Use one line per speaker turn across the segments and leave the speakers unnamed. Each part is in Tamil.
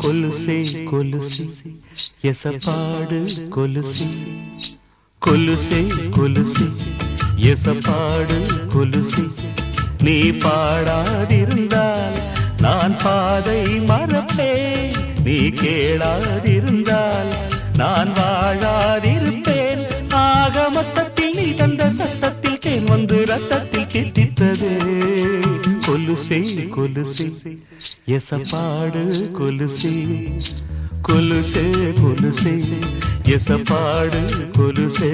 கொலுசே கொலுசி எசப்பாடு கொலுசி கொலுசே கொலுசி எசப்பாடு கொலுசி நீ பாடாதிருந்தால் நான் பாதை மறப்பேன் நீ கேளாதிருந்தால் நான் வாழாதிருப்பேன் ஆக மொத்தத்தில் நீ தந்த சத்தத்தில் தேன் வந்து ரத்தத்தில் தித்தித்தது கொலுசே கொலுசி எசப்பாடு கொலுசி கொலுசே கொலுசி எசப்பாடு கொலுசே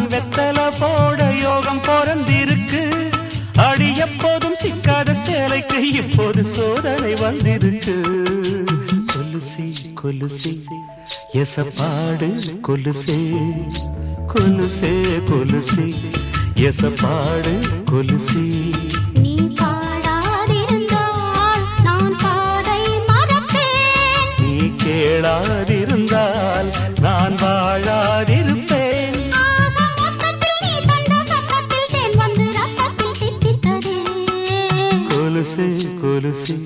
வெத்தல போட யோகம் பிறந்திருக்கு அடி எப்போதும் சிக்காத சேலைக்கு இப்போது சோதனை வந்திருக்கு கொலுசி கொலுசி எசப்பாடு கொலுசி கொலுசே கொலுசி எசப்பாடு கொலுசி
நீ பாடாதிருந்தால் நான் பாதை மறப்பேன்
நீ கேளாதிருந்தால் நான் வாழாதிருப்பேன் கொலுசே கொலுசி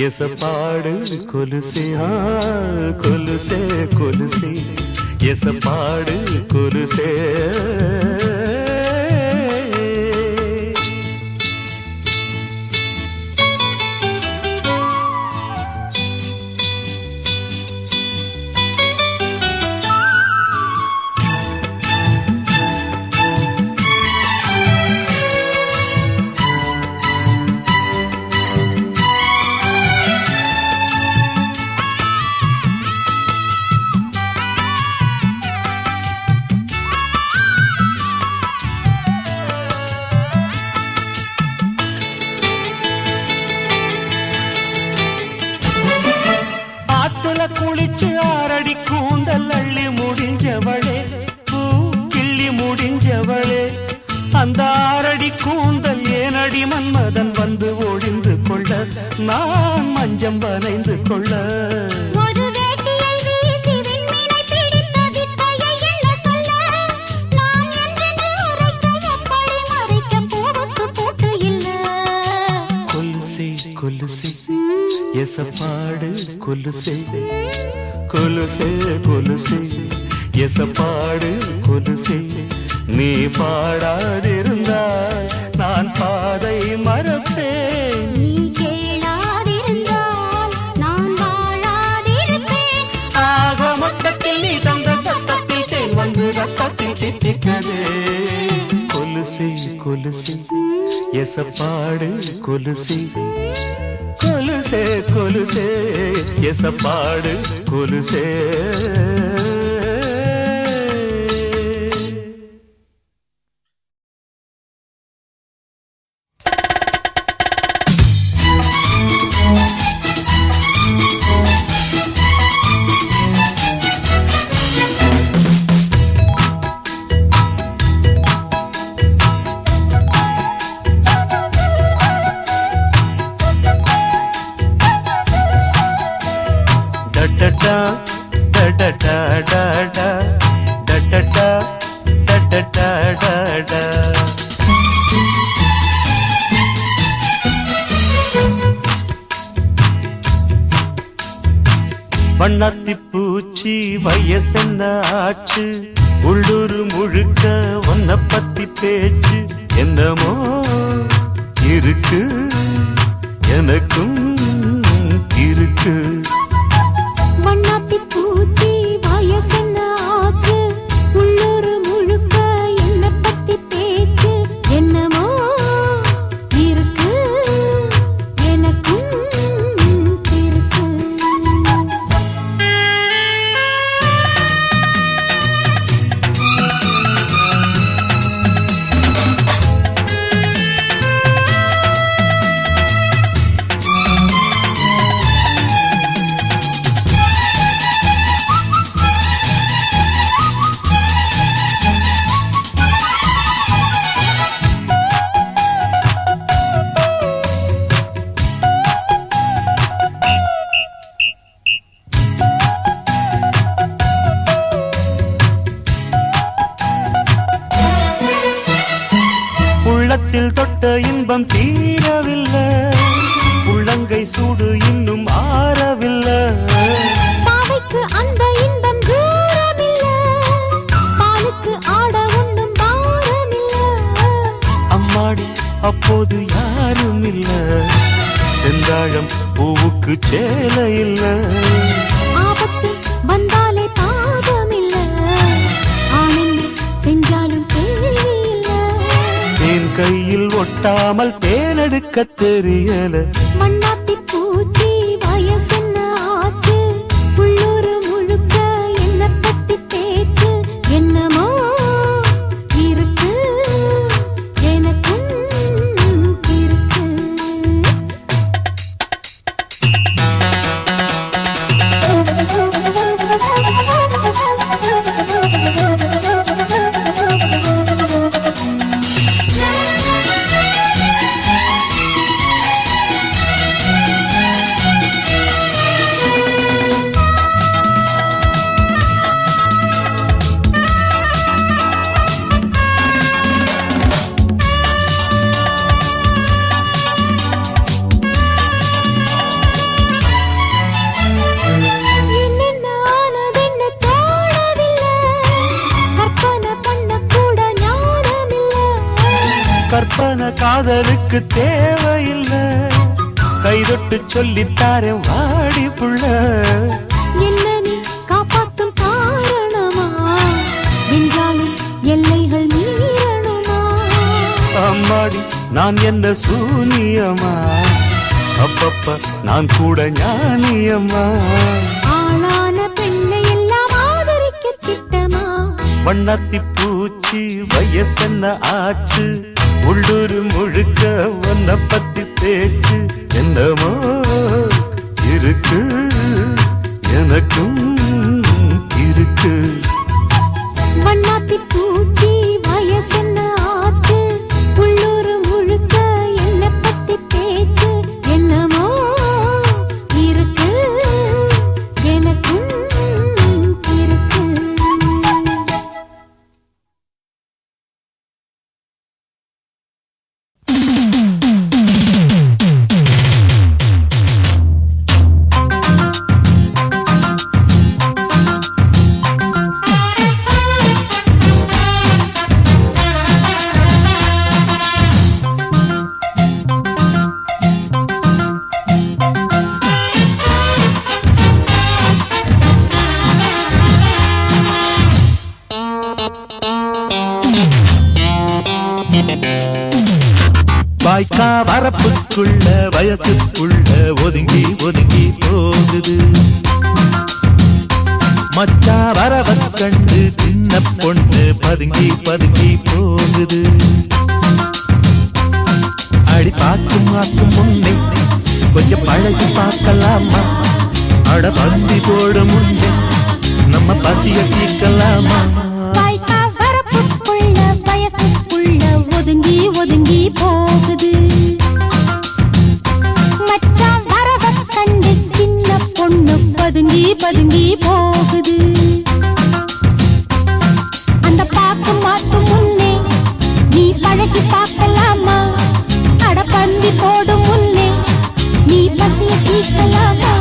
எசப்பாடு கொலுசி கொலுசே கொலுசி எசப்பாடு கொலுசே குளிச்சு ஆரடி கூந்தல் அள்ளி முடிஞ்சவளே பூ கிள்ளி முடிஞ்சவளே அந்த ஆரடி கூந்தல் ஏனடி மன்மதன் வந்து ஒழிந்து கொள்ள நான் மஞ்சம் வரைந்து கொள்ள கொலுசி எசப்பாடு கொலுசே கொலுசே கொலுசி எசப்பாடு கொலுசி நீ பாடாதிருந்தால் நான் பாதை மறப்பேன்
நீ கேளாதிருந்தால் நான் வாழாதிருப்பேன்
ஆக மொத்தத்தில் நீ தந்த சத்தத்தில் தேன் வந்து ரத்தத்தில் தித்தித்தது கொலுசி கொலுசி எசப்பாடு கொலுசி கொலுசே கொலுசே எசப்பாடு கொலுசே வண்ணாத்தி பூச்சி வயசென்ன ஆச்சு உள்ளூர் முழுக்க ஒன்ன பத்தி பேச்சு என்னமோ இருக்கு எனக்கும் இருக்கு
வண்ணாத்தி பூச்சி வயசென்ன ஆச்சு உள்ளூர் முழுக்க என்ன பத்தி பேச்சு என்னமோ
இன்பம் தீரவில்லை, உள்ளங்கை சூடு இன்னும் ஆறவில்லை.
பாவைக்கு அந்த இன்பம் தூரமில்லை, பாலுக்கு ஆட ஒண்ணும் பாரமில்லை.
அம்மாடி அப்போது யாரும் இல்ல, செந்தாழம் பூவுக்கு சேலை இல்ல.
ஆபத்து வந்தாலே பாதமில்ல, ஆனந்த செஞ்சாலும் கேள்வி இல்ல.
தேன் கையில் ஒட்டாமல் தேனெடுக்க தெரியல.
மண்ணாத்தி பூச்சி வயசென்ன ஆச்சு, உள்ளூர் முழுக்க என்ன பத்தி பேச்சு. என்னமோ இருக்கு எனக்கும் இருக்கு.
கற்பனை காதலுக்கு தேவையில்லை, கைதொட்டு சொல்லித்தாரே வாடி புள்ள.
என்ன நீ காப்பாற்றும் காரணமா, என்றாலும் எல்லைகள் மீறணுமா?
அம்மாடி நான் என்ன சூனியமா, அப்பப்ப நான் கூட ஞானியம்மா.
ஆளான பெண்ணை எல்லாம் ஆதரிக்க திட்டமா?
வண்ணாத்தி பூச்சி வயசென்ன ஆச்சு, உள்ளூர் முழுக்க ஒன்ன பத்தி பேச்சு. என்னமோ இருக்கு எனக்கும் இருக்கு.
வண்ணாத்தி பூச்சி வயசென்ன ஆச்சு, உள்ளூர் முழுக்க என்ன பத்தி பேச்சு. என்னமோ இருக்கு எனக்கும் இருக்கு.
வாய்க்கா வரப்புக்குள்ள வயசுக்குள்ள ஒதுங்கி ஒதுங்கி போகுது. மச்சா வரவ கண்டு சின்ன பொண்ணு பதுங்கி பதுங்கி போகுது. அடி பார்க்கும் பார்க்கும் முன்னே கொஞ்சம் பழகி பார்க்கலாமா, அட பந்தி போட முன்னே நம்ம பசிய தீர்க்கலாமா.
ஒதுங்கி ஒதுங்கி போகுது. மச்சான் வரவ கண்டு சின்ன பொண்ணு பதுங்கி பதுங்கி போகுது. அந்த பாக்கு மாத்து முன்னே நீ பழகி பார்க்கலாமா, அட பந்தி போடும் முன்னே நீ பசிய தீர்க்கலாமா.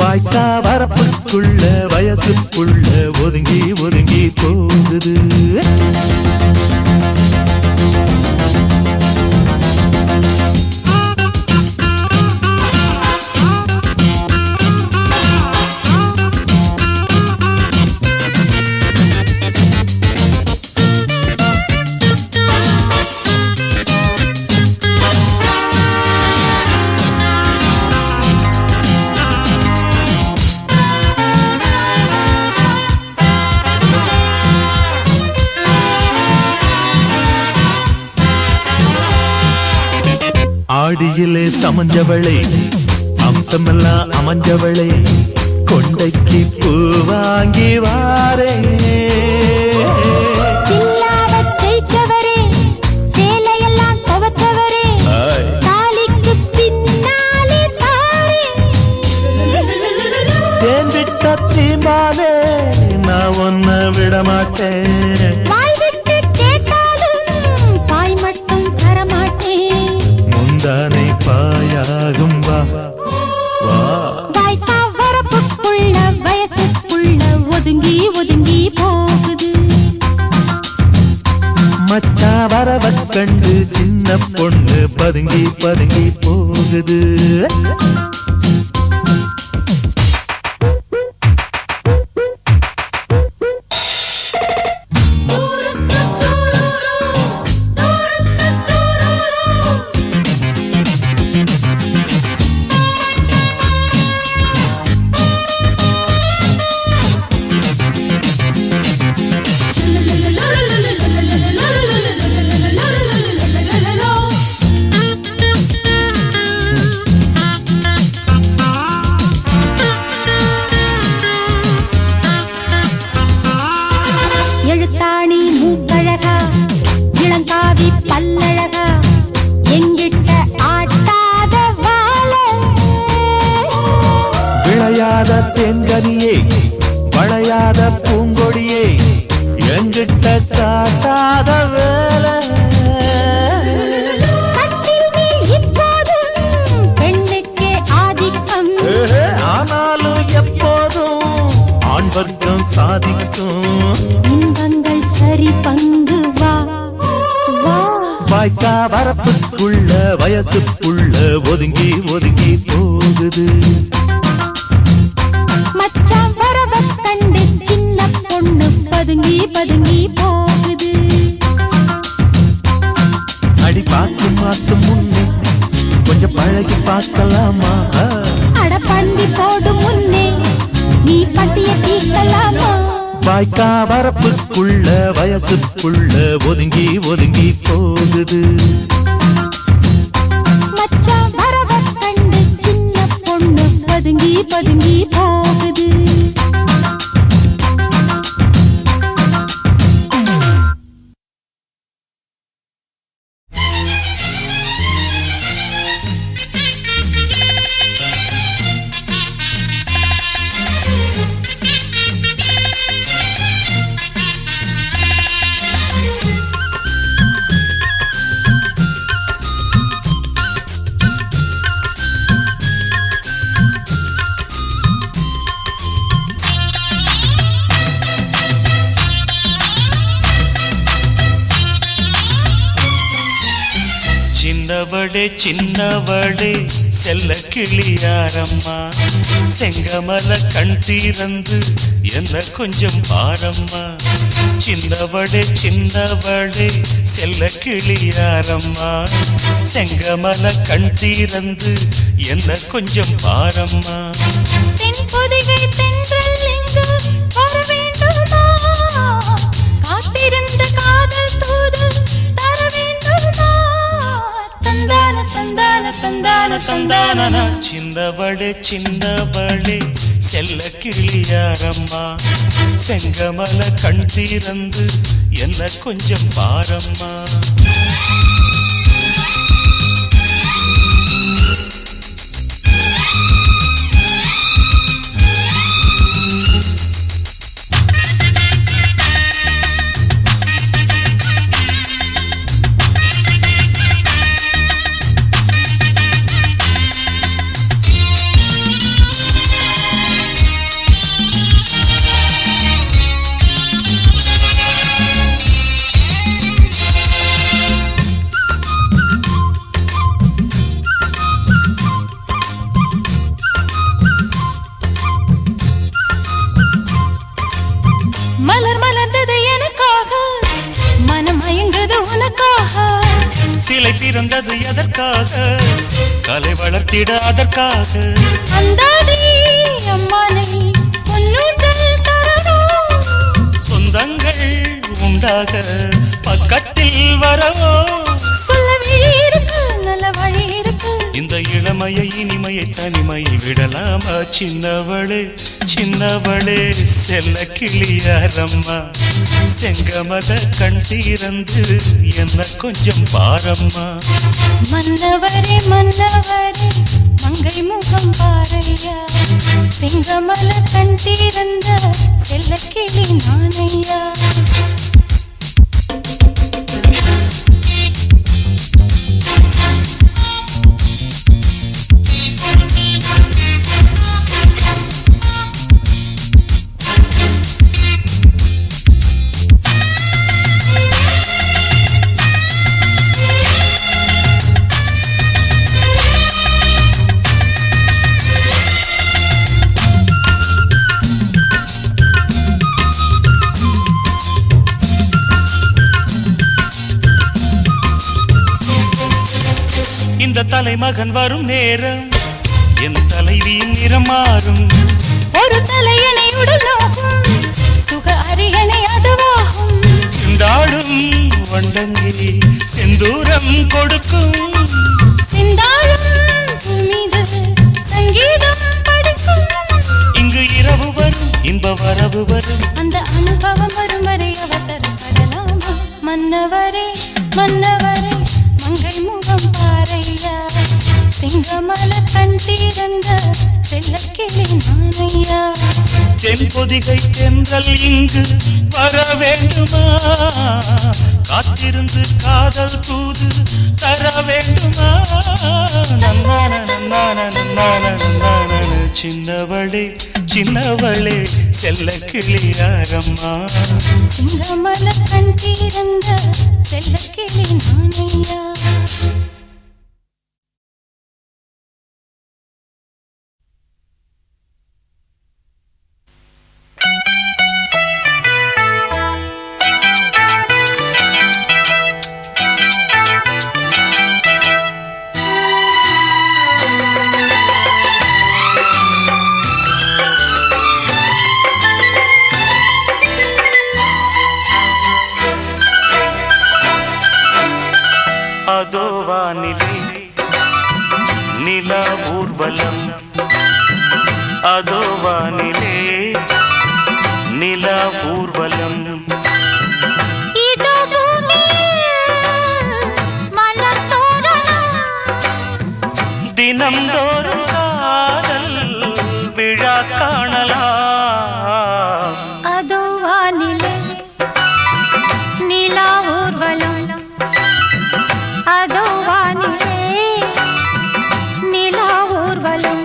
வாய்க்கா வரப்புக்குள்ள வயசுக்குள்ள ஒதுங்கி ஒதுங்கி போகுது. ஆடியிலே சமஞ்சவளே, அம்சமெல்லாம் அமைஞ்சவளே, கொண்டைக்கு பூ வாங்கி வாரே.
சேலையெல்லாம் துவச்சவரே, தாலிக்கு பின்னாலே தாரே.
தேம்பிட்ட தீம்பாலே நான் ஒன்ன விட மாட்டேன்.
வாய் விட்டு கேட்டாலும் தாய் மட்டும் தரமாட்டேன்.
மச்சான் வரவக் கண்டு சின்ன பொண்ணு பதுங்கி பதுங்கி போகுது.
எழுத்தாணி மூக்கழகா இளங்காவி பல்லழகா எங்கிட்ட ஆட்டாத வாழை
விளையாத தென்கனியே வளையாத பூங்கொடியே எங்கிட்ட காட்டாத வேலை.
கட்டில் நீ இப்போதும் பெண்ணுக்கே ஆதிக்கம்
ஆனாலும் எப்போதும் ஆண் வர்க்கம் சாதிக்கும்.
இன்பங்கள் சரி பங்கு வா வா
வாய்க்கா வரப்புக்குள்ள வயசுக்குள்ள ஒதுங்கி ஒதுங்கி போகுது.
மச்சான் வரவக் கண்டு சின்ன பொண்ணு பதுங்கி பதுங்கி போகுது.
அடி பார்த்து பார்த்து முன்னே கொஞ்சம் பழகி பார்க்கலாமா?
அட பண்டி போடு முன்னே நீ பட்டிய தீர்க்கலாமா?
வாய்க்கா வரப்புக்குள்ள வயசுக்குள்ள ஒதுங்கி ஒதுங்கி போகுது.
மச்சான் வரவக் கண்டு சின்ன பொண்ணு பதுங்கி பதுங்கி போகுது.
சின்னவளே சின்னவளே செல்ல கிளியாரம்மா செங்கமல கண் தீரந்து என்ன கொஞ்சம் பாரம்மா. சின்னவளே சின்னவளே செல்ல கிளியாரம்மா செங்கமல கண் தீரந்து என்ன கொஞ்சம் பாரம்மா.
தென் பொதிகை தென்றல் எங்கு வர வேண்டுமா? காத்திருந்த காதல் தூது தர வேண்டுமா? தந்தான தந்தான தந்தான தந்தான
சின்னவளே சின்னவளே செல்ல கிளியாரம்மா செங்கமல கண் தீரந்து என்ன கொஞ்சம் பாரம்மா.
மலர் மலர்ந்தது எனக்காக மனம் மயங்குது உனக்காக.
சிலை பிறந்தது எதற்காக கலை வளர்த்திட அதற்காக.
அந்தாதி அம்மானை பொன்னூஞ்சல் தரணும்
சொந்தங்கள் உண்டாக பக்கத்தில் வரவோ.
சொல்ல வழி இருக்கு நல்ல வழி இருக்கு.
இந்த இளமையை இனிமையை தனிமையில் விடலாமா? சின்னவளே சின்னவளே செல்ல கிளியாரம்மா செங்கமல கண் தீரந்து என்ன கொஞ்சம் பாரம்மா.
மன்னவரே மன்னவரே மங்கை முகம் பாரையா செங்கமல கண் தீரந்த செல்ல கிளி நானையா.
இந்த தலைமகன் வரும் நேரம் என் தலைவியின் நிறம் மாறும்.
ஒரு தலையணை உடல் நோக்கும் சுக அரியணை அதுவாகும்.
சிந்தாடும் வண்டங்கி செந்தூரம் கொடுக்கும்.
சிந்தாடும் மீது சங்கீதம் படிக்கும்.
இங்கு இரவு வரும் இன்ப வரவு வரும்.
அந்த அனுபவம் வரும் வரை அவசரப்படலாமா? மன்னவரே மன்னவரே மங்கை முகம் பாரையா. சிங்கமல கண் தீரந்த செல்லக்கிளி நானையா.
தென்பொதிகை தென்றல் இங்கு வர வேண்டுமா? காத்திருந்து காதல் தூது தர வேண்டுமா? நன்னான நன்னான நன்னான நன்னான சின்னவளே சின்னவளே செல்ல கிளியாரம்மா.
சிங்கமல கண் தீரந்த செல்லக்கிளி நானையா.
அதோ வானிலே நிலா ஊர்வலம். அதோ வானிலே நிலா ஊர்வலம். தினம் தோறும் காதல் விழா காணலாம்.
அதோ வானிலே நிலா ஊர்வலம். அதோ வானிலே நிலா ஊர்வலம்.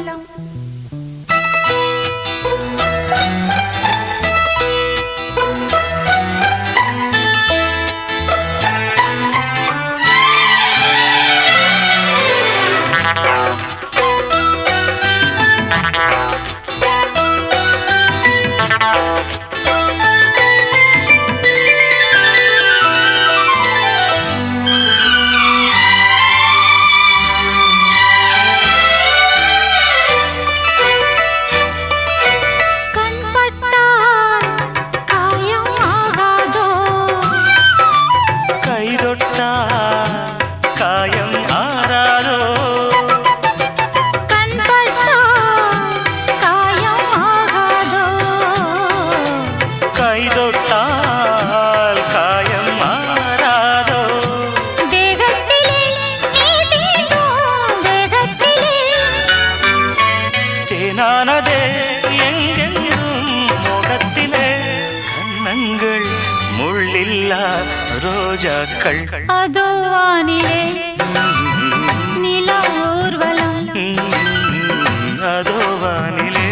ரோஜாக்கள்.
அதோ வானிலே நிலா ஊர்வலம்.
அதோ வானிலே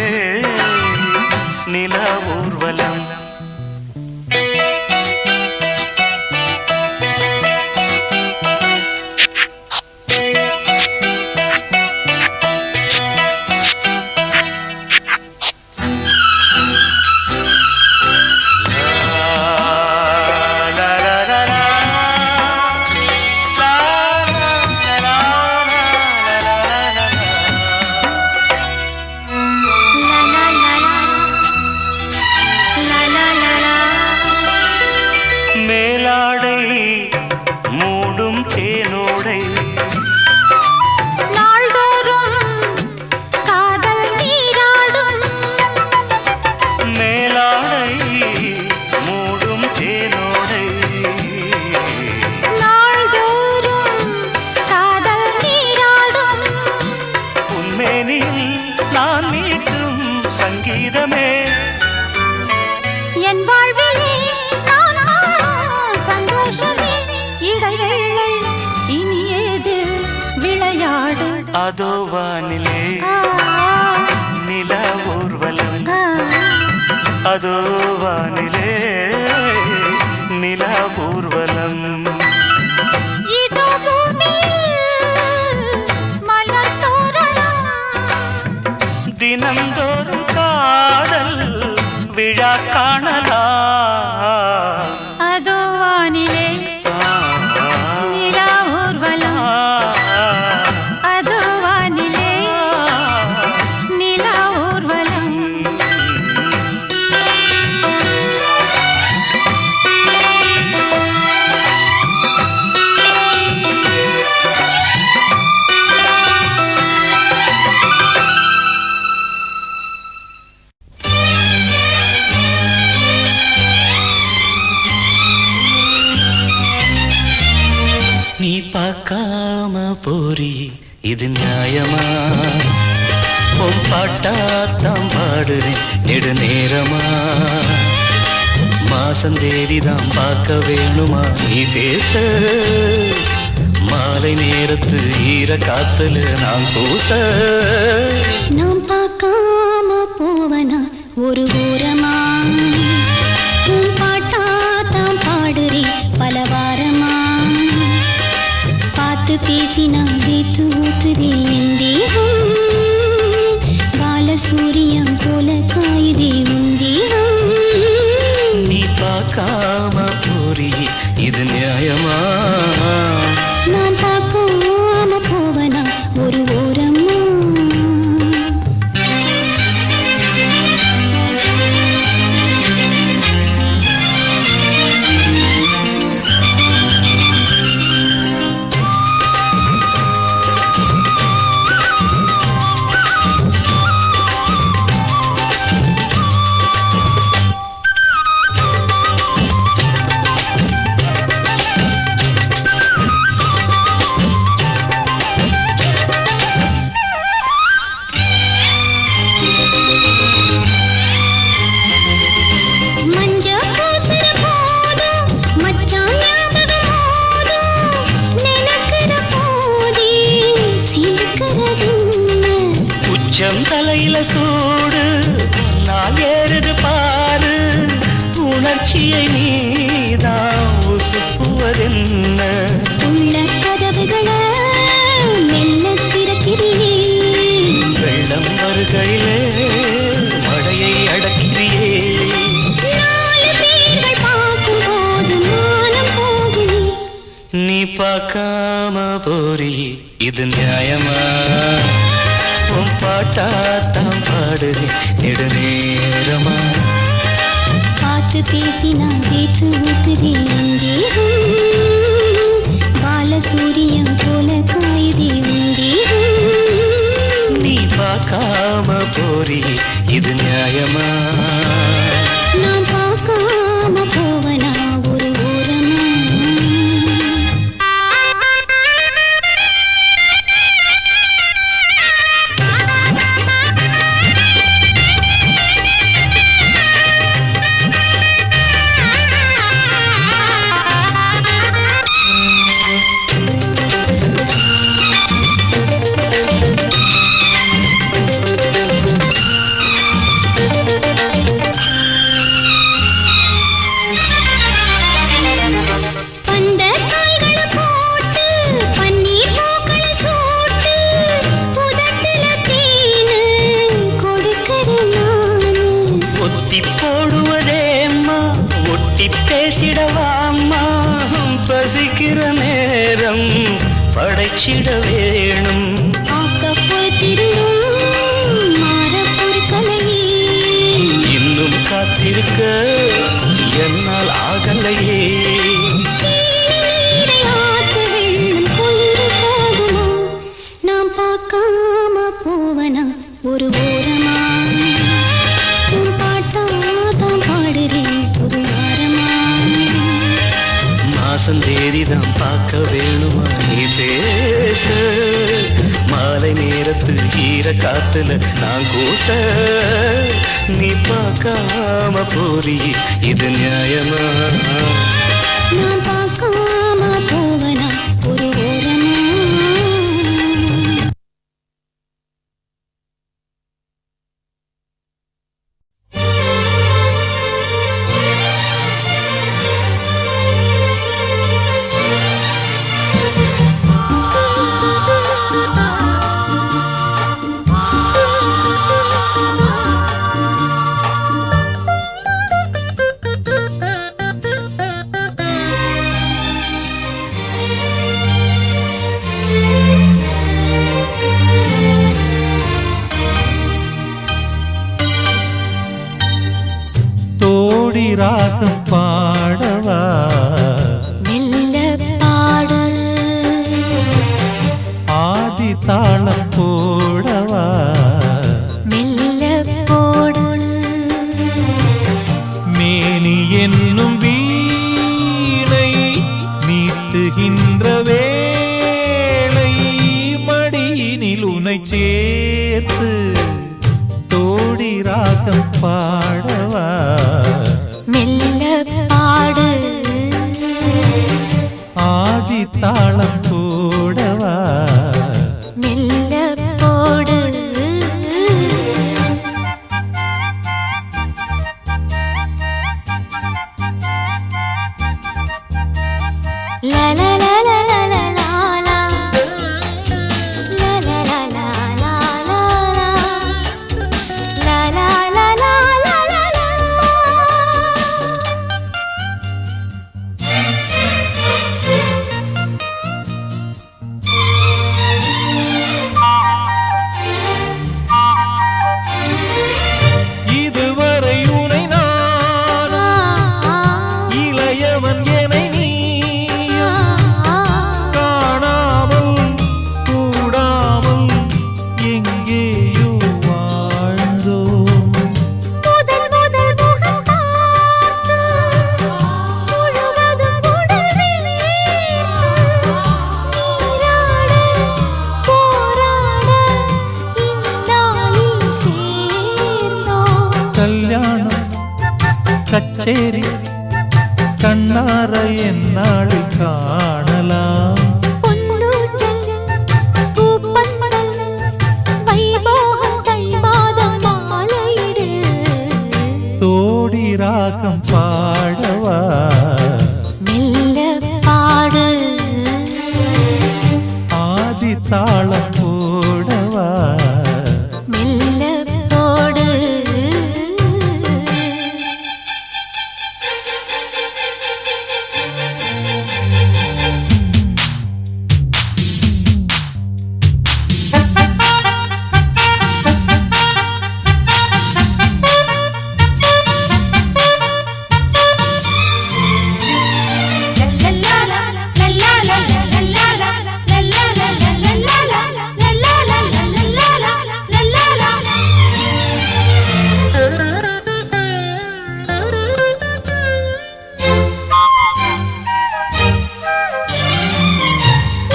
நிலா ஊர்வலம். அதோ வானிலே நிலா ஊர்வலம். அதோ வானிலே நிலா ஊர்வலம். தினந்தோறும் காதல் விழா காணலாம்.
அதோ வானிலே நிலா ஊர்வலம்.
நீ பார்க்காம போறி இது நியாயமா? உன் பாட்டாத்தான் பாடுறேன் நெடுநேரமா. மாசம் தேதிதான் பார்க்க வேணுமா நீ பேச? மாலை நேரத்து ஈர காத்துல நான் கூச.
நான் பார்க்காம போவனா ஒரு ஓரமா? உன் பாட்டாத்தான் பாடுறே பல வாரமா. பார்த்து பேசினா வீத்து ஊத்துதே என் தேகம். சூரியம் போல காயுதே உன் தேகம்.
நீ பார்க்காம போறி இது நியாயமா?
நான் பார்க்காம போவனா ஒரு ஓரமா?
தலையில சூடு நான் ஏறுது பாரு. உணர்ச்சியை நீதான் உசுப்புவதென்ன?
உள்ள கதவுகளை மெல்ல திறக்கிறீயே.
வெள்ளம் வருகையிலே மழையை அடக்கிறியே.
4 பேர்கள் பார்க்கும் போது மானம் போகுமே.
நீ பார்க்காம போறி இது நியாயமா? உன் பாட்டாத்தான் பாடுறேன் நெடுநேரமா.
பார்த்து பேசினா பேச்சு ஊத்துதே என் தேகம். பாலசூரியம் போல காயுதே உன் தேகம்.
நீ பார்க்காம போறி இது நியாயமா?
நான் பார்க்காம போவனா ஒரு ஓரமா?
போடுவதேம்மா ஒட்டி பேசிடவாம்மா. பசிக்கிற நேரம் படைச்சிட வேணும். இன்னும் காத்திருக்க என்னால் ஆகலையே.
நாம் பார்க்காம போவனா ஒரு ஓரமா?
மாசம் தேதிதான் பார்க்க வேணுமா நீ பேச? மாலை நேரத்து ஈர காத்துல நான் கூச. நீ பார்க்காம போறி இது நியாயமா?
நான் பார்க்காம போவனா ஒரு ஓரமா?
ராகம் பாடவா
மெல்ல பாடு
ஆதி தாளம் போடவா
மெல்ல போடு
மேனி என்னும் வீணை மீட்டுகின்ற சேர்த்து தோடி ராகம் பாடவா
மெல்ல பாடு
ஆதி தாளம் போடவா
மெல்ல போடு la la la la la la la la la la la la la la la la la la la
இதுவரை உனை நான் இளையவன் என காணாமல் கூடாமல் எங்கேயோ வாழ்ந்தோம்
முதல் முதல் முகம் பார்த்து முழுவதும் உடல் நீராட போராட இந்நாளில் சேர்ந்தோம்
கல்யாணம் கச்சேரி கண்ணார என்னாடு காணலாம்
பொன்னூஞ்சல் பூப்பந்தல் வைபோகம் தை மாதம் மாலையிடு
தோடி ராகம் பாடவா
மெல்ல பாடு
ஆதி தாளம் போடவா
மெல்ல போடு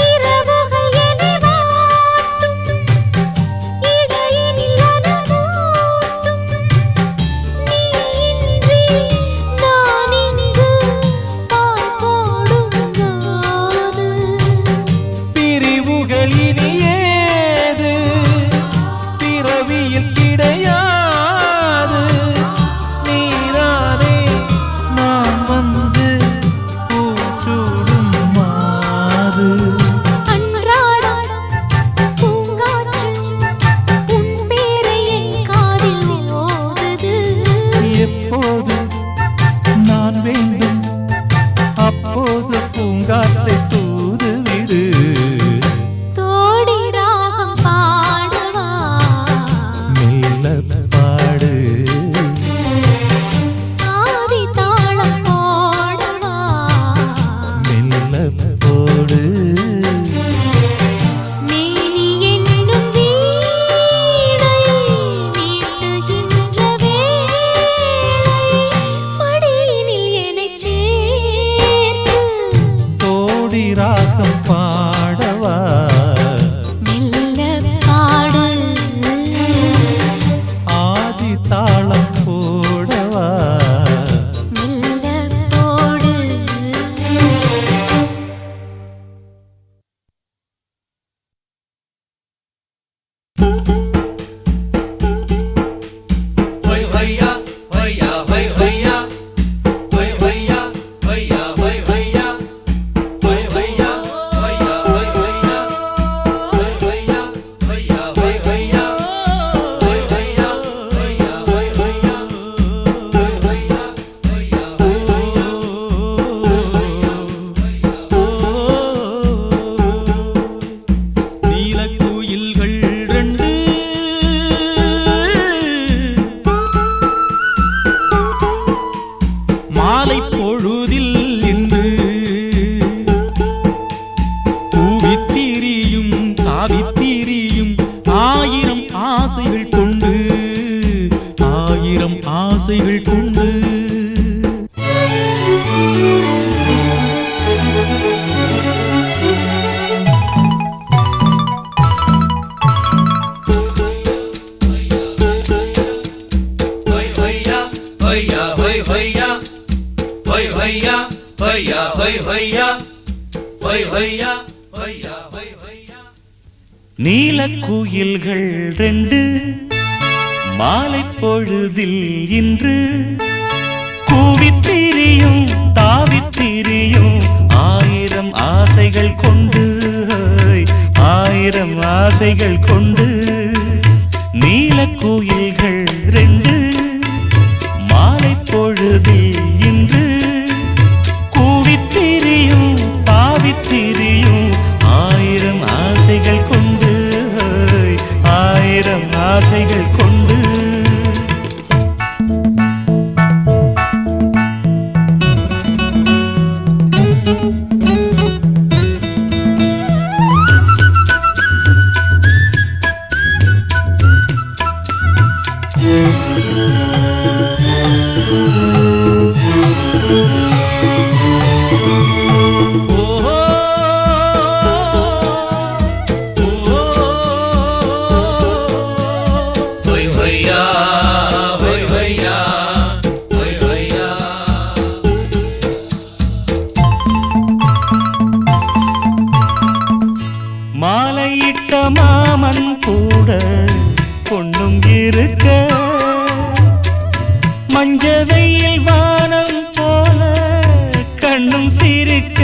இரவுகள் என்னை வாட்டும் இடையினில் அனமூட்டும் நீ இன்றி நான் இங்கு பாய் போடும் போது
பிரிவுகள் இனி ஏது பிறவியில் கிடையாது நீதானே நான் வந்து பூச்சூடும் மாது
அன்றாடம் பூங்காற்று உன் பேரை என் காதில் ஓதுது
எப்போது நான் வேண்டும் அப்போது பூங்காற்றை தூது விடு
தோடி ராகம் பாடவா
மெல்ல பாடு
ஆதி தாளம் போடவா
மெல்ல போடு
மேனி என்னும் வீணை மீட்டுகின்ற வேளை மடியினில் என்னைச் சேர்த்து
தோடி ராகம் பாடவா
மெல்ல பாடு
ஆதி தாளம் போடவா
மெல்ல போடு
நீலக்குயில்கள் ரெண்டு மாலை பொழுதில் இன்று தூவித்திரியும் தாவித்திரியும் ஆயிரம் ஆசைகள் கொண்டு ஆயிரம் ஆசைகள் கொண்டு நீலக்குயில்கள் ரெண்டு மாலை பொழுதில் இன்று கூவித்திரியும் தாவித்திரியும் ஆயிரம் ஆசைகள் கொண்டு ஆயிரம் ஆசைகள் கொண்டு நீலக்குயில்கள் ரெண்டு மாலை பொழுதில் இன்று கூவித்திரியும் தாவித்திரியும் ஆயிரம் ஆசைகள் கொண்டு ஆயிரம் ஆசைகள் கொண்டு மாலையிட்ட மாமன் கூட பொண்ணும் இருக்க மஞ்ச வெயில் வானம் போல கண்ணும் சிரிக்க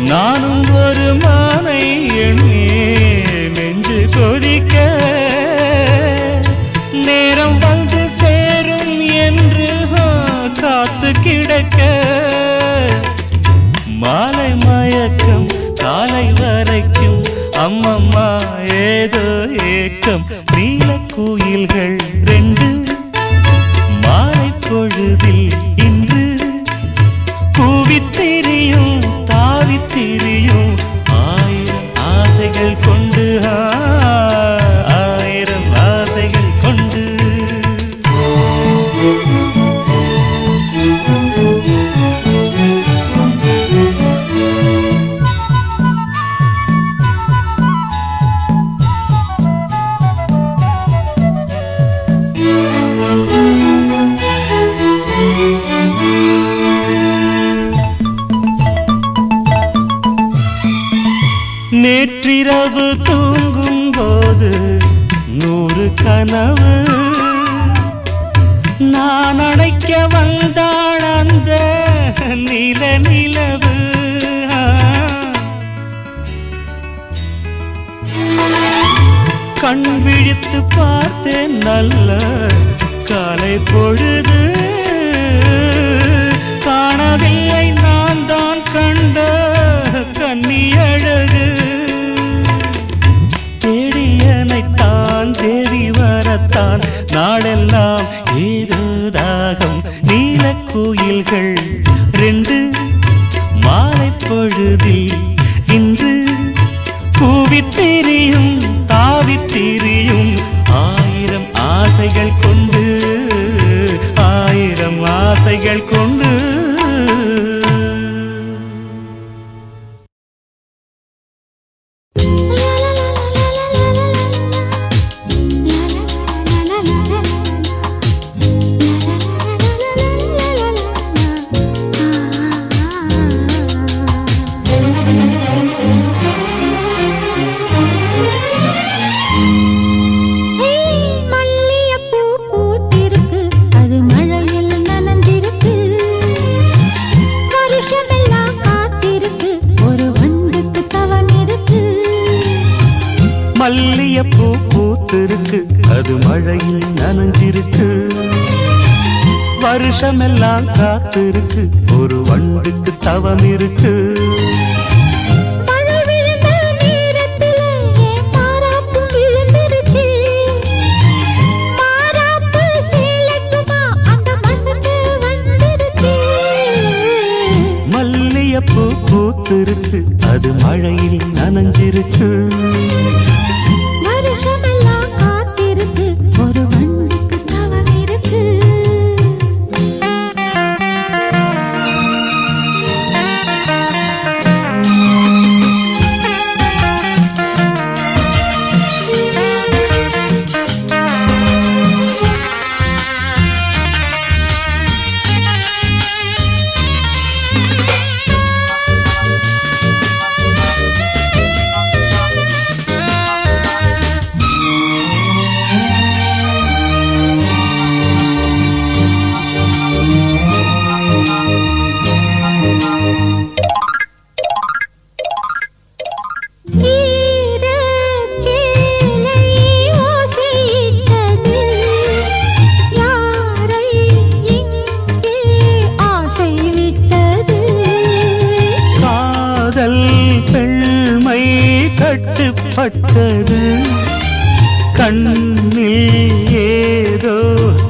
நானும் ஒரு மானை எண்ணி நெஞ்சு கொதிக்க நேரம் வந்து சேரும் என்று காத்து கிடக்க மாலை மயக்கம் காலை வரைக்கும் அம்மம்மா ஏதோ ஏக்கம் நீலக்குயில்கள் ரெண்டு மாலை பொழுதில் இன்று கூவித்திரியும் தாவித்திரியும் ஆயிரம் ஆசைகள் கொண்டு ஆயிரம் ஆசைகள் கொண்டு நேற்றிரவு தூங்கும் போது 100 கனவு நான் அணைக்க வந்தாள் அந்த நில நிலவு கண் விழித்து பார்த்தேன் நல்ல காலை பொழுது காணவில்லை நான் தான் கண்ட கன்னி அழகு தேடியனைத்தான் தேடி வரத்தான் நாடெல்லாம் ஏதோ தாகம் நீலக்குயில்கள் ரெண்டு மாலை பொழுதில் இன்று கூவித்திரியும் தாவித்திரியும் ஆயிரம் ஆசைகள் கொண்டு ஆயிரம் ஆசைகள் கொண்டு மல்லியப்பூ பூத்திருக்கு அது மழையில் நனைஞ்சிருக்கு வருஷமெல்லாம் காத்திருக்கு ஒரு வண்டுக்கு தவம் இருக்கு மல்லியப்பூ பூத்திருக்கு அது மழையில் நனைஞ்சிருக்கு பட்டது கண்ணில் ஏதோ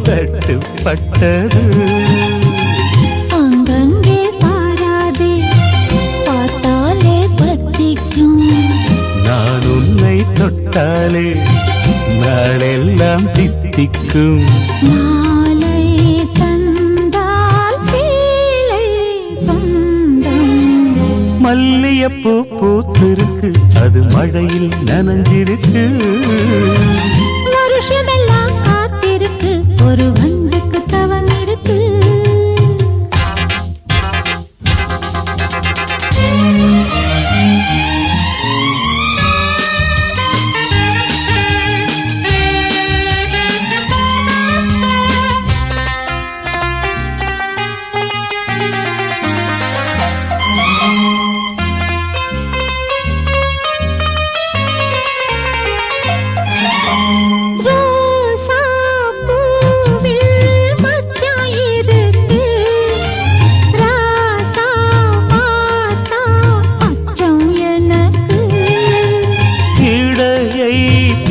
தட்டுப்பட்டது
அங்கங்கே பாராதே பார்த்தாலே பத்திக்கும்
நான் உன்னை தொட்டாலே நாளெல்லாம் தித்திக்கும்
மாலை தந்தால் சேலை சொந்தம்
மல்லியப்பூ பூத்திருக்கு அது மழையில் நனைஞ்சிருக்கு
வருஷமெல்லாம் காத்திருக்கு ஒரு வண்டுக்கு தவம் இருக்கு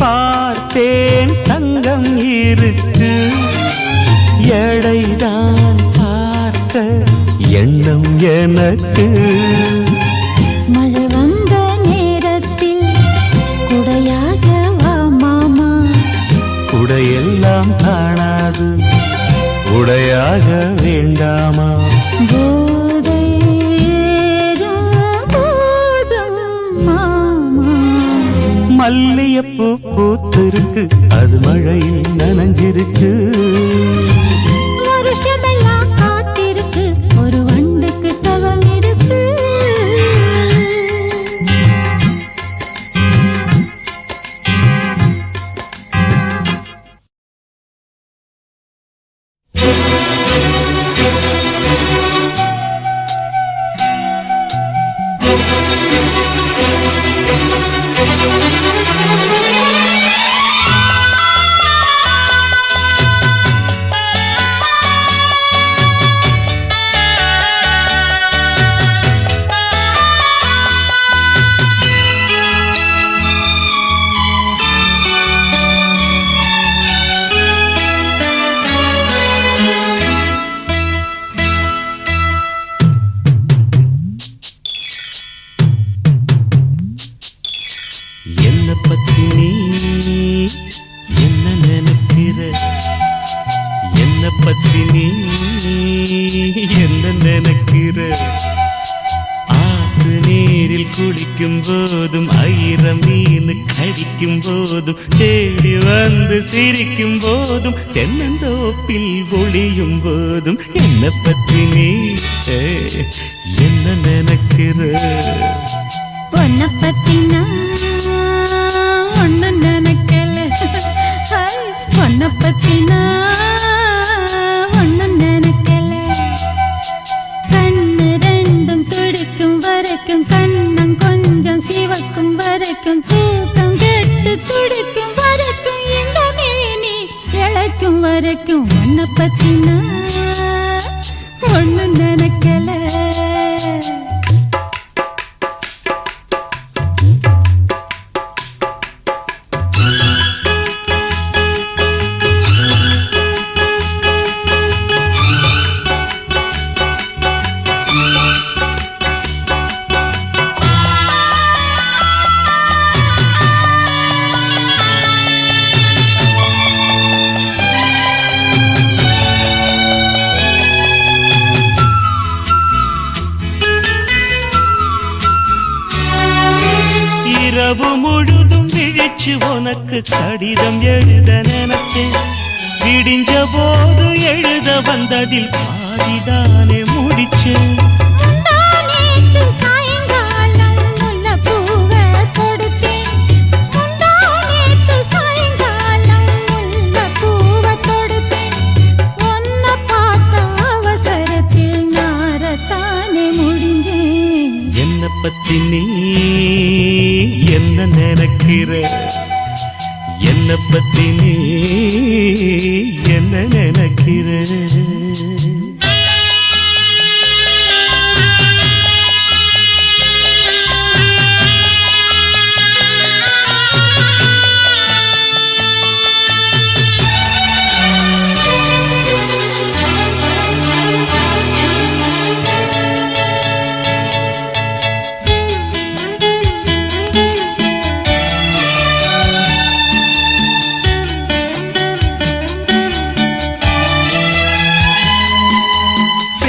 பார்த்தேன் தங்கம் இருக்கு எடைதான் பார்த்த எண்ணம் எனக்கு
மழை வந்த நேரத்தில் குடையாக வா மாமா
குடையெல்லாம் காணாது உடையாக வேண்டாமா
போதை ஏறும் போதும் மாமா
மல்லியப்பூ பூத்திருக்கு அது மழையில் நனைஞ்சிருக்கு
வருஷமெல்லாம் காத்திருக்கு ஒரு வண்டுக்கு தவம் இருக்கு
என்ன பத்தி நீ என்ன நினைக்கிற என்ன பத்தி நீ என்ன நினைக்கிற ஆற்று நீரில் குளிக்கும் போதும் ஆயிரம் மீன் கடிக்கும் போதும் தேடி வந்து சிரிக்கும் போதும் தென்னந்தோப்பில் ஒளியும் போதும் என்ன பத்தி நீ என்ன நினைக்கிற
உன்னை பத்தி நான் ஒண்ணு நினைக்கல உன்னை பத்தி நான் ஒண்ணு நினைக்கல கண்ணு ரெண்டும் துடிக்கும் வரைக்கும் கண்ணம் கொஞ்சம் சிவக்கும் வரைக்கும் தூக்கம் கெட்டு துடிக்கும் வரைக்கும் இந்த மேனி இழைக்கும் வரைக்கும் உன்னை பத்தி நான் ஒண்ணு நினைக்கல
இரவு முழுதும் விழிச்சு உனக்கு கடிதம் எழுத நினைச்சேன் விடிஞ்ச போது எழுத வந்ததில் பாதிதானே முடிச்சேன் என்ன பத்தி நீ என்ன நினைக்கிற என்ன பத்தி நீ என்ன நினைக்கிற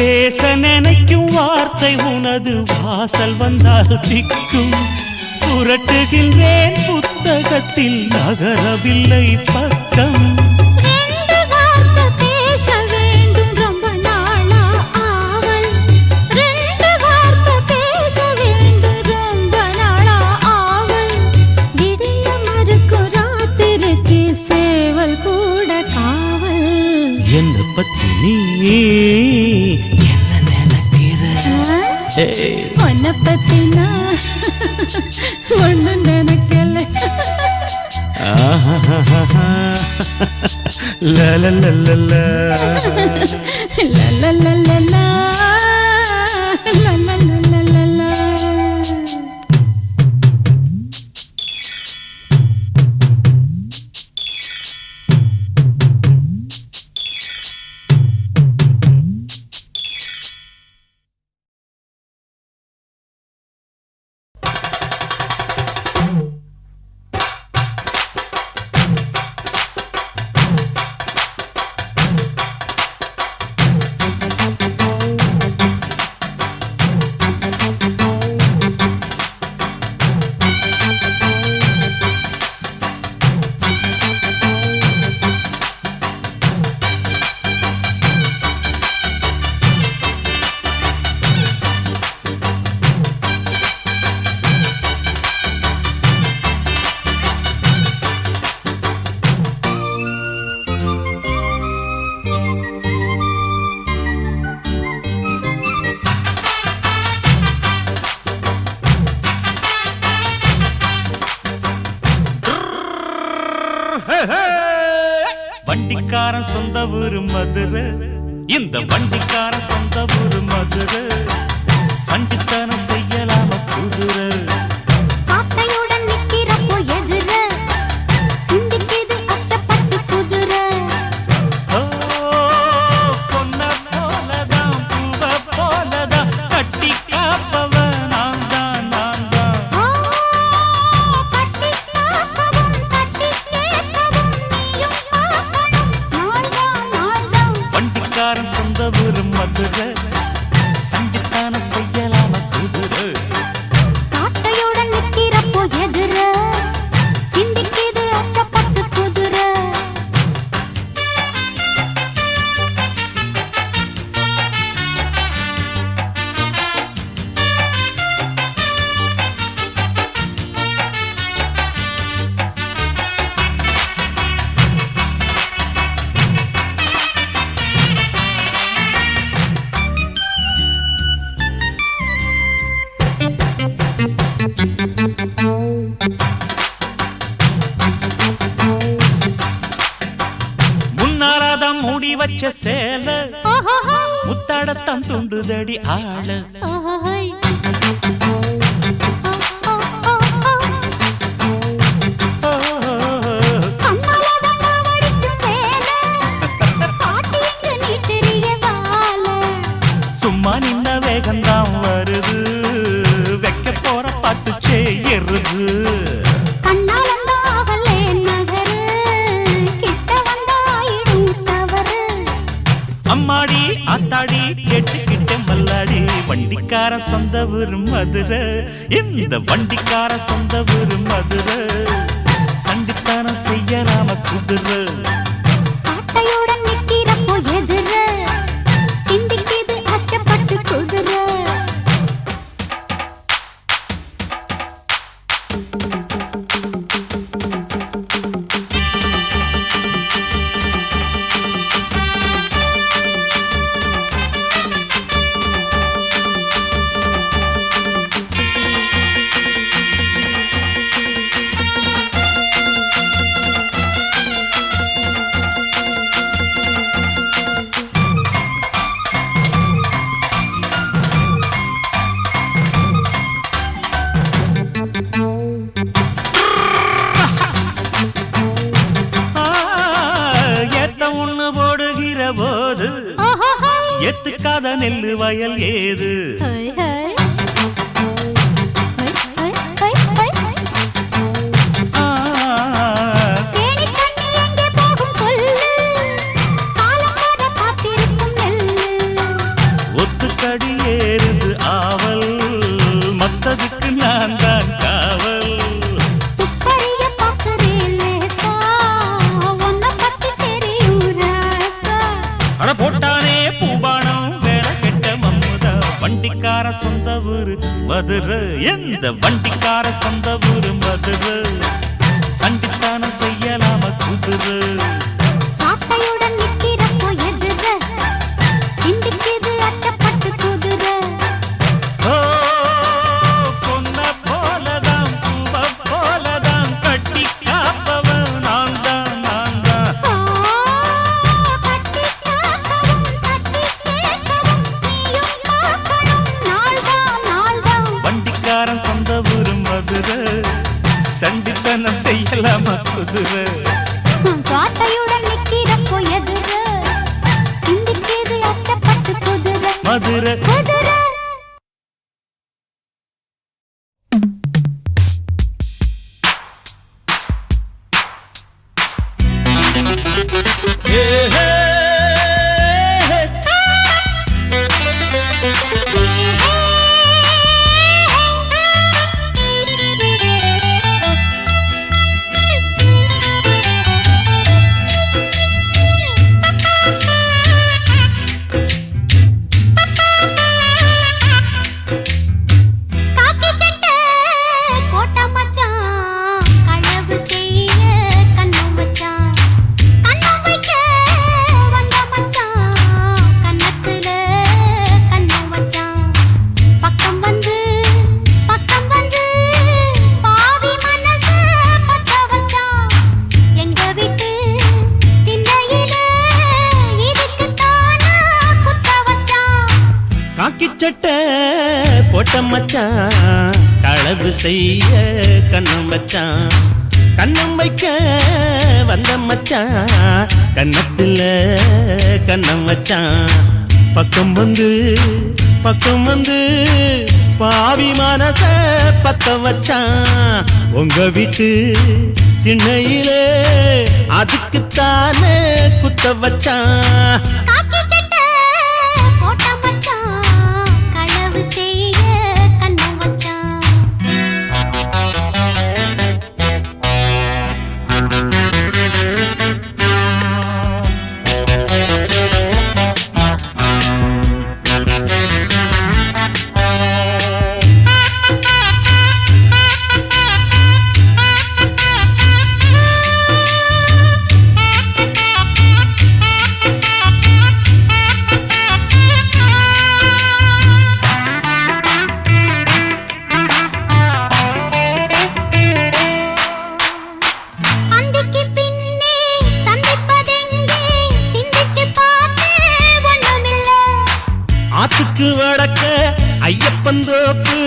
பேச நினைக்கும் வார்த்தை உனது வாசல் வந்தால் திக்கும். புரட்டுகின்றேன் புத்தகத்தில் நகரவில்லை பக்கம். என்ன பத்தி நீ என்ன நினைக்கிற?
உன்னை பத்தி நான் ஒண்ணு நினைக்கல.
லலலலலா.
லலலலலா. லலலலலா.
வண்டிக்காரன் சொந்த ஊரு மதுரை. இந்த வண்டிக்காரன் சொந்த ஊரு மதுரை. சண்டித்தனம் செய்யலாம குதிரை.
சாட்டையுடன் நிக்கிறப்போ எதிர சிந்திக்கிது அச்சப்பட்டு குதிரை.
பொன்ன போலதான் பூவ போலதான் கட்டி காப்பவ நான் தான் நான் தான்.
கட்டி காக்கவும் கட்டி கேட்கவும் நீயும் பார்க்கணும் நாள்தான்.
வண்டிக்காரன் சொந்த ஊரு மதுரை. சண்டித்தனம் செய்யலாம குதிரை.
சாட்டையுடன் நிக்கிறப்போ எதிர சிந்திக்கிது அச்சப்பட்டு குதிரை.
முன்னாராதான் மூடி வச்ச சேல முத்தாடத்தான் துண்டுதடி ஆள. சும்மா நின்ன வேகந்தான் வருது. வைக்க போற பாட்டு செய்யறது. அம்மாடி ஆத்தாடி கேட்டுக்கிட்ட மல்லாடி. வண்டிக்கார சொந்த ஊரு மதுரை. இந்த வண்டிக்கார சொந்த ஊரு மதுரை. சண்டித்தனம் செய்யலாம குதிரை.
சாட்டையுடன் நிக்கிறப்போ எதிர சிந்திக்கிது அச்சப்பட்டு குதிரை.
போது எத்துக்காத நெல்லு வயல் ஏது.
கடி ஏறுது ஆவல் மத்ததுக்கு நான் தான் காவல்
துப்பறிய பார்க்கிறேன் லேசா, உன்னை பத்தி தெரியும் ராசா.
அட போட்டானே பூபானம் வேற கெட்ட மம்முதா வண்டிக்கார சொந்த ஊரு மதுரை எந்த வண்டிக்கார சொந்த ஊரு மதுரை சண்டித்தானம் செய்யலாம குதிரை
சாட்டையுடன் நிக்கிறப்போ எதிர சிந்திக்குது அட்டப்பட்டு குதிரை.
ஓ பொன்ன போலதான் பூவ போலதான் கட்டி காப்பவன் நான் தான் நான் தான்
கட்டி காக்கவும் தட்டி கேட்கவும் நீயும் பார்க்கணும் நாள்தான் நாள்தான்.
வண்டிக்காரன் சொந்த ஊரு மதுரை சண்டித்தனம் செய்யலாமா குதிரை
சாட்டையுடன் நிக்கிறப்போ எதிர சிந்திக்குது அட்டப்பட்டு குதிரை
மதுரை
குதிரை. காக்கி சட்டை போட்ட மச்சான், களவு செய்ய கண்ணும் வச்சான். கண்ணும் வைக்க வந்த மச்சான், கன்னத்துல கண்ணும் வச்சான். பக்கம் வந்து பாவி மனச பத்த வச்சான். எங்க வீட்டு திண்ணையில இதுக்குத்தானா குத்த வச்சான்.
காக்கி சட்டை போட்ட மச்சான் களவு செய்ய கண்ணம் வச்சான் கண்ணம் வைக்க வந்த மச்சான் கன்னத்துல கண்ணம் வச்சான் பக்கம் வந்து பாவி மனச பத்த வச்சான் உங்க வீட்டு திண்ணையிலே அதுக்குத்தானே குத்த வச்சான்
காக்கி சட்டை போட்ட மச்சான், களவு செய்ய கண்ணும் வச்சான். அந்திக்கு பின்னே சந்திப்பதெங்கே சிந்திச்சு பார்த்து ஒண்ணுமில்லை.
ஆத்துக்கு வடக்க ஐயப்பன் தோப்பு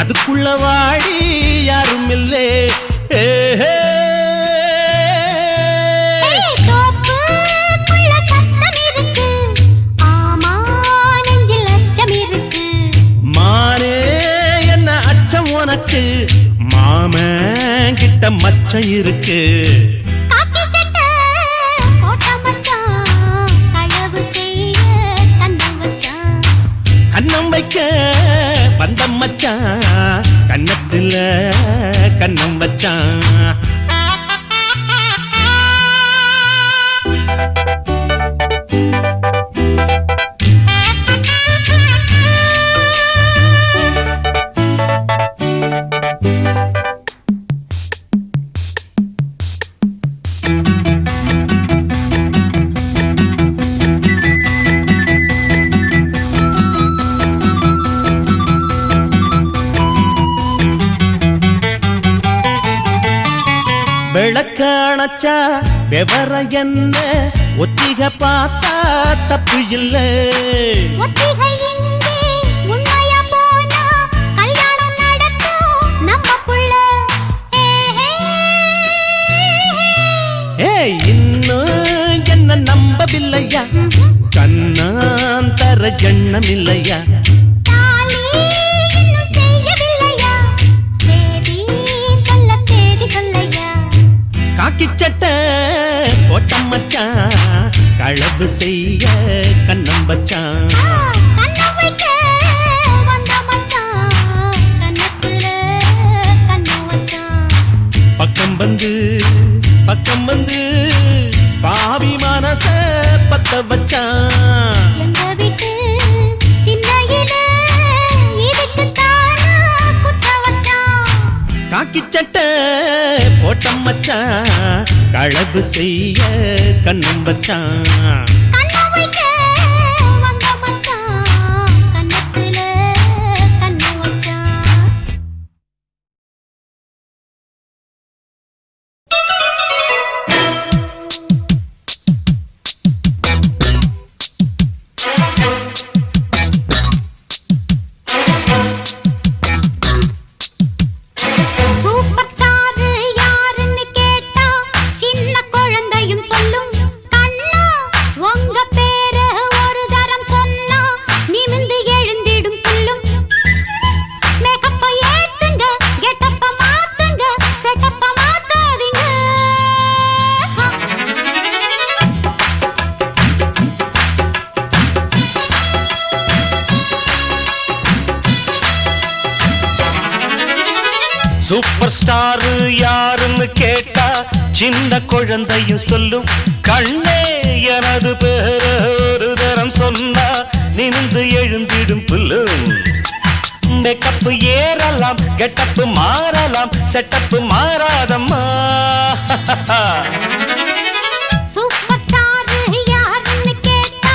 அதுக்குள்ள வாடி யாரும் இல்லே
தோப்புக்குள்ள சத்தம் இருக்கு, ஆமா நெஞ்சில் அச்சம் இருக்கு.
மானே என்ன அச்சம் உனக்கு மாமன் கிட்ட மச்சம் இருக்கு
காக்கி சட்டை போட்ட மச்சான், களவு செய்ய கண்ணும் வச்சான்.
கண்ணம் வைக்க வந்த மச்சான் கன்னத்துல கண்ணம் வச்சான் விளக்க அணைச்சா விவர என்ன ஒத்திக பார்த்தா தப்பு இல்லை
ஒத்திகை இங்கே உண்மையா போனா கல்யாணம் நடக்கும் நம்ம புள்ள.
ஏய் இன்னும் என்ன நம்பவில்லையா கண்ணாந்தர ஜண்ணம் இல்லையா
தாலி இன்னும் செய்யவில்லையா, சேதி சொல்ல தேதி சொல்லையா.
காக்கி சட்டை போட்ட மச்சான் களவு செய்ய கண்ணம் வச்சான்
கண்ணம் வைக்க
காக்கி சட்டை போட்ட மச்சான் களவு செய்ய கண்ணும் வச்சான்
கண்ண வைக்க வந்த மச்சான் கண்ணத்துல கண்ணு வச்சான் சூப்பர் ஸ்டார் யாருன்னு கேட்டா சின்ன குழந்தையும் சொல்லும் கண்ணா உங்க பேரு ஒரு தரம் சொன்னா நிமிந்து எழுந்திடும் புல்லும் மேக்கப்ப ஏத்துங்க கெட்டப்ப மாத்துங்க செட்டப்ப மாத்தாதீங்க
சூப்பர் ஸ்டார் யாருன்னு கேட்டா சின்ன குழந்தையும் சொல்லும் கண்ணே எனது பேர ஒரு தரம் சொன்னா நிமிந்து எழுந்திடும் புல்லும் மேக்கப்பு ஏறலாம் கெட்டப்பு மாறலாம் செட்டப்பு மாறாதம்மா
சூப்பர் ஸ்டார் யாருன்னு கேட்டா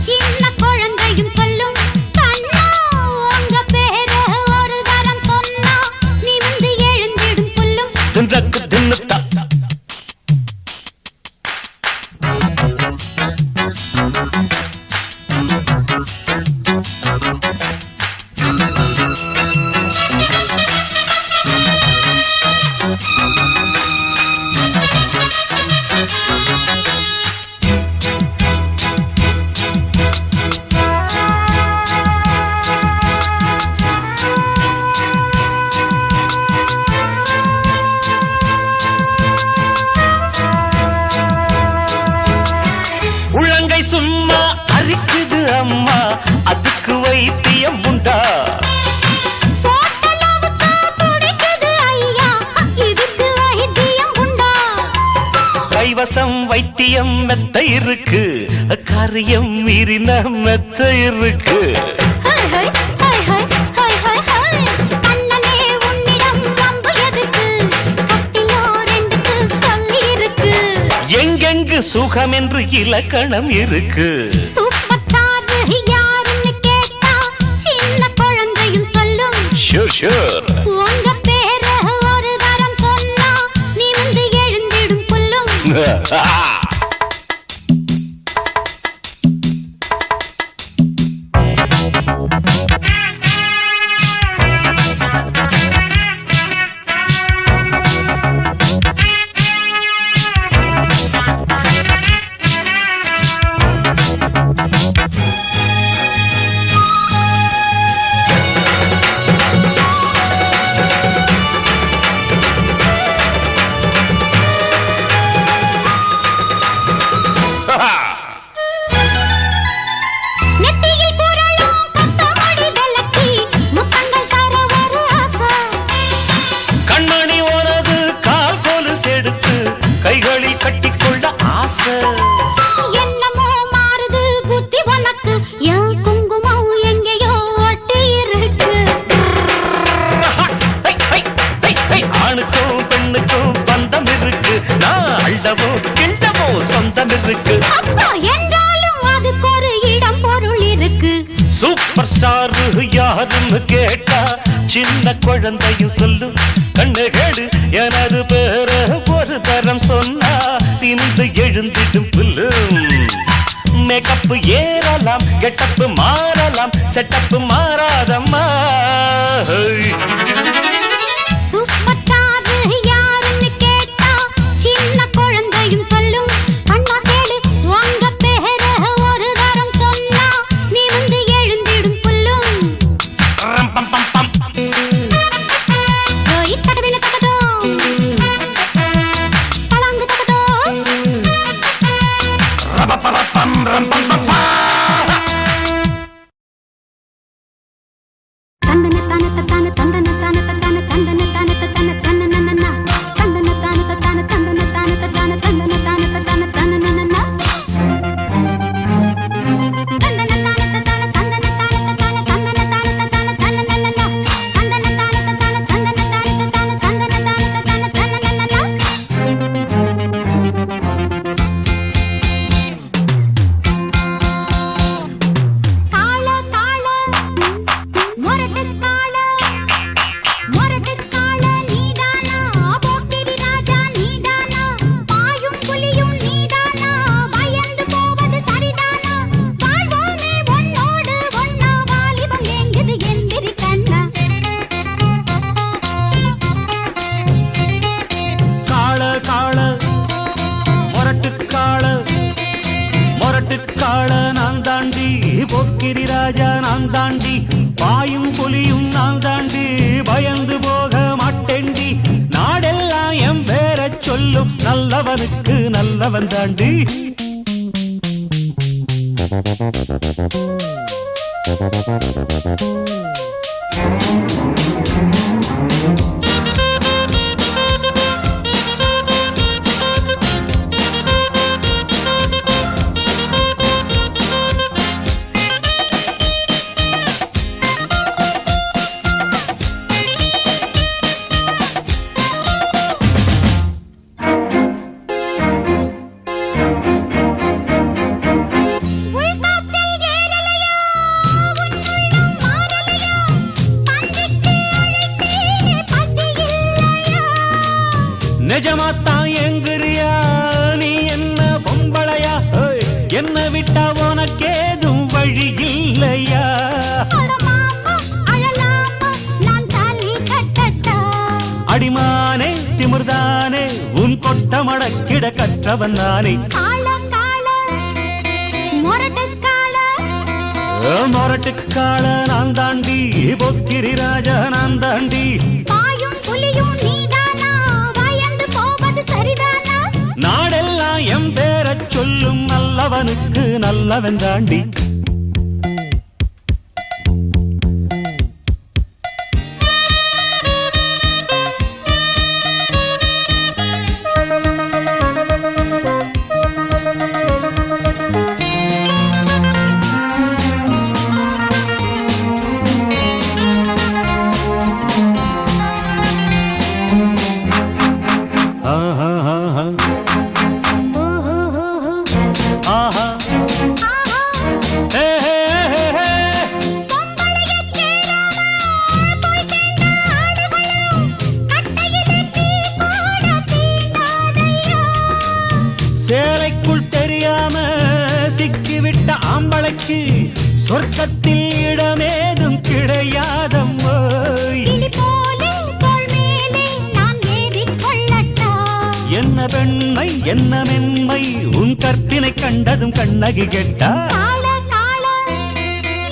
சின்ன குழந்தையும் சொல்லும் கண்ணா உங்க பேரு ஒரு தரம் சொன்னா நிமிந்து எழுந்திடும் புல்லும்
தின்றக்கு தின்னுத்தா உள்ளங்கை சும்மா அரிக்குது அம்மா அதுக்கு வைத்தியம் உண்டா
போட்டலவுக்கு துடிக்குது ஐயா இதுக்கு வைத்தியம் உண்டா
கைவசம் வைத்தியம் மெத்த இருக்கு காரியம் மீறின மெத்த இருக்கு
high high high high high high high கண்ணனே உன்னிடம் வம்பு எதுக்கு கட்டிலோ ரெண்டுக்கு சொல்லி இருக்கு
எங்கெங்கு சுகம் என்று இலக்கணம் இருக்கு
சூப்பர் ஸ்டார் யாருன்னு கேட்டா சின்ன குழந்தையும் சொல்லும்
ஷூர் ஷூர்
உங்க பேரு ஒரு தரம் சொன்னா நிமிந்து எழுந்திடும் புல்லும் நெத்தியில் புரளும் கத்தமடி விளக்கி முத்தங்கள் தர ஒரு ஆசை
கண்ணாடி ஓரது கால் கொலுசு எடுத்து கைகளில் கட்டிக்கொள்ள ஆசை
என்னமோ மாறுது புத்தி உனக்கு என் குங்குமம் எங்கேயோ ஒட்டி இருக்கு
ஹை, ஹை, ஹை, ஹை. ஆணுக்கும் பெண்ணுக்கும் பந்தம் இருக்கு நான் அள்ளவோ கிண்டவோ சொந்தம் இருக்கு
அப்பா என்றாலும் அதுக்கு ஒரு இடம் பொருள் இருக்கு
சூப்பர் ஸ்டார் யாருன்னு கேட்டா சின்ன குழந்தையும் சொல்லும் கண்ணு கேடு எனது பேர ஒரு தரம் சொன்னா திந்து எழுந்திடும் புல்லும் மேக்கப்பு ஏறலாம் கெட்டப்பு மாறலாம் செட்டப்பு மாறாதம்மா
சூப்பர் ஸ்டார் யாருன்னு கேட்டா சின்ன குழந்தையும் சொல்லும் அண்ணா கேளு உங்க பேரு ஒரு தரம் சொன்னா நிமிந்து எழுந்திடும் புல்லும்
ரம் பம் பம் பம்.
ஓய் தகதின தகதோ பலாங்கு தகதோ
ரபபரபம் ரம் பம் பம் பா.
தந்தன தன தன தந்தன தன தன தந்தன தன தன
நல்லவனுக்கு நல்லவன் தாண்டி.
உள்காற்றல் ஏறலையா உன் உள்ளம் மாறலையா பந்திக்கு அழைத்தேனே பசி இல்லையா
நிஜமாத்தான் எங்குறியா நீ என்ன பொம்பளையா? என்ன விட்டா உனக்கேதும் வழி இல்லையா?
அட மாமா அழலாமா நான் தாலி கட்டட்டா
அடிமானே திமிர்தானே உன் கொட்ட மடக்கிட கற்றவன் நானே.
கால கால மொரட்டு கால
மொரட்டுக்கால நான் தாண்டி பொக்கிரி ராஜா நான் தாண்டி.
பாயும் புலியும் நீதானா பயந்து போவது சரிதானா
நாடெல்லாம் எம் பேரச் சொல்லும் நல்லவனுக்கு நல்லவன் தாண்டி. ஆஹா ஆஹா ஆஹா
ஆஹா
ஹே ஹே ஹே ஹே.
பொம்பளையச் சேராம போய் சேர்ந்த ஆளுகளும் கட்டையிலே தீ கூட தீண்டாதையா
சேலைக்குள் தெரியாம சிக்கிவிட்ட ஆம்பளைக்கு சொர்க்கத்தில் இடமேதும் கிடையாதம்மோ.
கிளி போலே தோள் மேலே நான் ஏறிக் கொள்ளட்டா
என்ன பெண்மை என்ன மென்மை உன் கற்பினை கண்டதும் கண்ணகி கெட்டா.
கால கால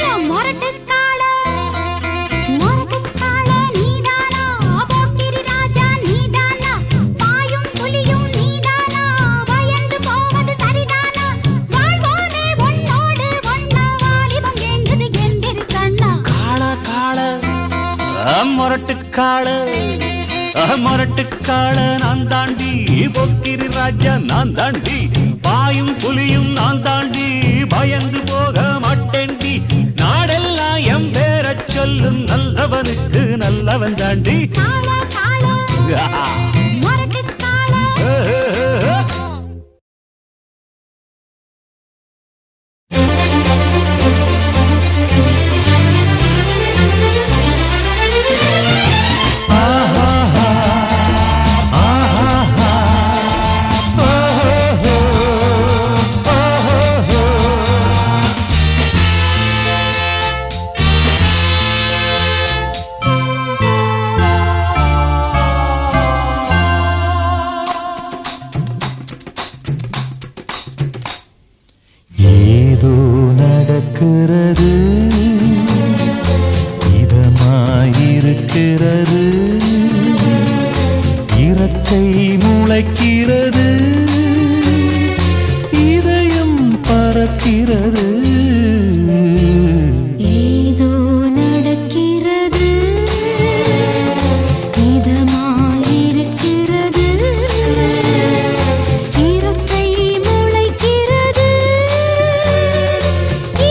என் மொரட்டு கால நீதானா போக்கிரி ராஜா நீதானா பாயும் புலியும் நீதானா பயந்து போவது சரிதானா வாழ்வோனே உன்னோடு ஒன்னா வாலிபம் எங்குது கெண்டிரு கண்ணா
காள காள மொரட்டுக்காள நான் தாண்டி பொக்கிரி ராஜா நான் தாண்டி. பாயும் புலியும் நான் தாண்டி பயந்து போக மாட்டேண்டி. நாடெல்லாம் எம் பேரச் சொல்லும் நல்லவனுக்கு நல்லவன் தாண்டி.
கால கால மொரட்டு கால
ஏதோ நடக்கிறது இதமாயிருக்கிறது இறக்கை முளைக்கிறது இதயம் பறக்கிறது.
ஏதோ நடக்கிறது இதமாயிருக்கிறது இறக்கை முளைக்கிறது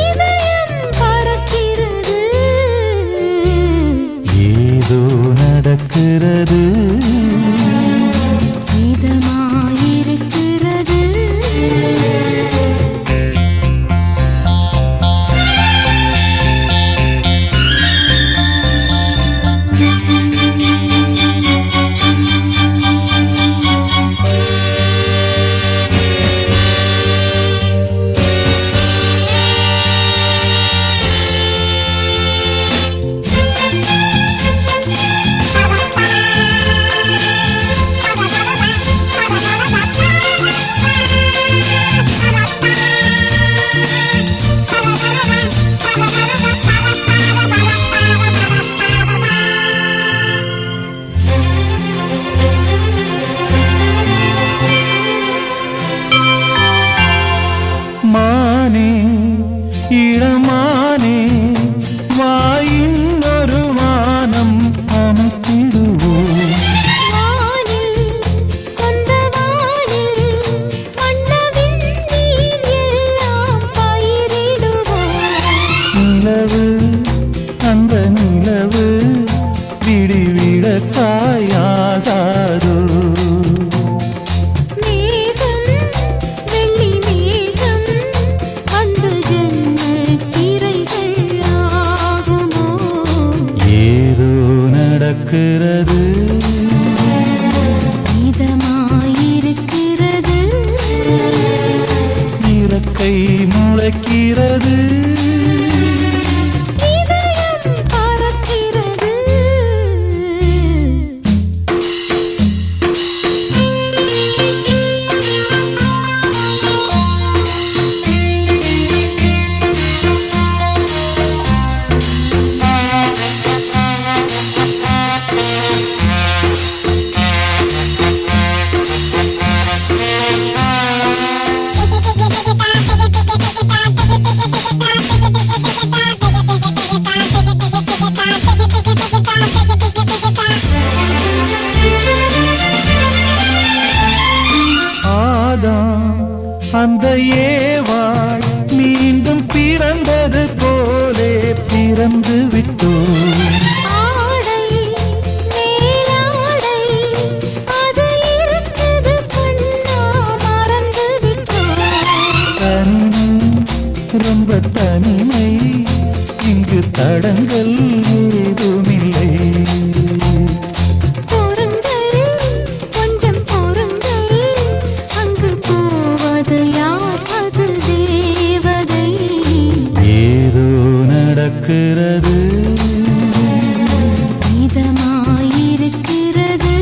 இதயம் பறக்கிறது.
ஏதோ நடக்கிறது
இதமாயிருக்கிறது
அந்த நிலவு விடிவிட காயாகாதோ
மேகம் வெள்ளி மேகம் அந்த ஜன்னல் திரைகள் ஆகுமோ
ஏதோ நடக்கிறது
இதமாயிருக்கிறது
இறக்கை முளைக்கிறது
இதயம் பறக்கிறது
ஆதாம் அந்த ஏவாள் மீண்டும் பிறந்தது போலே பிறந்து விட்டோம்
ஆடை மேலாடை அது இருந்தது கண்ணா மறந்து விட்டோம்
தனிமை ரொம்ப தனிமை இங்கு தடங்கள் ஏதுமில்லை
பொறுங்கள் கொஞ்சம் பொறுங்கள் அங்கு போவது யார் அது தேவதை
ஏதோ நடக்கிறது
இதமாயிருக்கிறது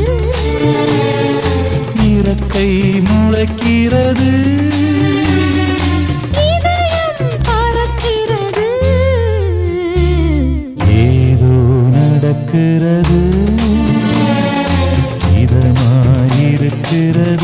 இறக்கை முளைக்கிறது
இதயம் பறக்கிறது
ஏதோ நடக்கிறது இதமாயிருக்கிறது